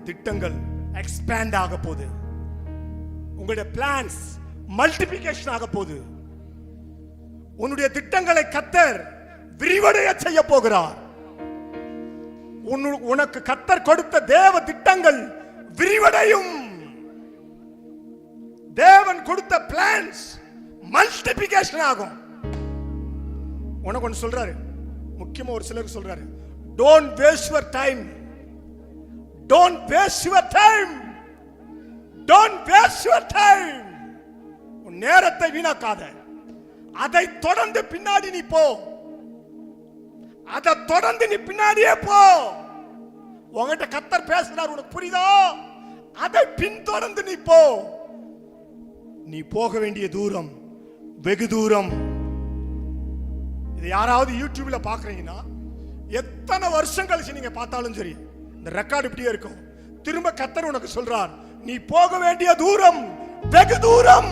திட்டங்கள் எக்ஸ்பேண்ட் ஆக போகுது. உங்களுடைய பிளான்ஸ் மல்டிபிகேஷன் ஆக போகுது. உன்னுடைய திட்டங்களை கர்த்தர் விரிவடைய செய்ய போகிறார். உனக்கு கர்த்தர் கொடுத்த தேவ திட்டங்கள் விரிவடையும். தேவன் கொடுத்த பிளான்ஸ் மல்டிபிகேஷன் ஆகும். உனக்கு ஒன்று சொல்றாரு, முக்கியமா ஒரு சிலருக்கு சொல்றாரு, don't waste your time, don't waste your time, don't waste your time. உன் நேரத்தை வீணாக்காத. அதை தொடர்ந்து பின்னாடி நீ போ. அதை தொடர்ந்து நீ பின்னாடியே போ. உங்ககிட்ட கர்த்தர் பேசுறார், உனக்கு புரியுதா? அதை பின்தொடர்ந்து நீ போ. நீ போக வேண்டிய தூரம் வெகு தூரம். இது யாராவது யூடியூப்ல பாக்குறீங்கன்னா எத்தனை வருஷம் கழிச்சு நீங்க பார்த்தாலும் சரி, இந்த ரெக்கார்டு இப்படியே இருக்கும். திரும்ப கர்த்தர் உனக்கு சொல்றார், நீ போக வேண்டிய தூரம் வெகு தூரம்.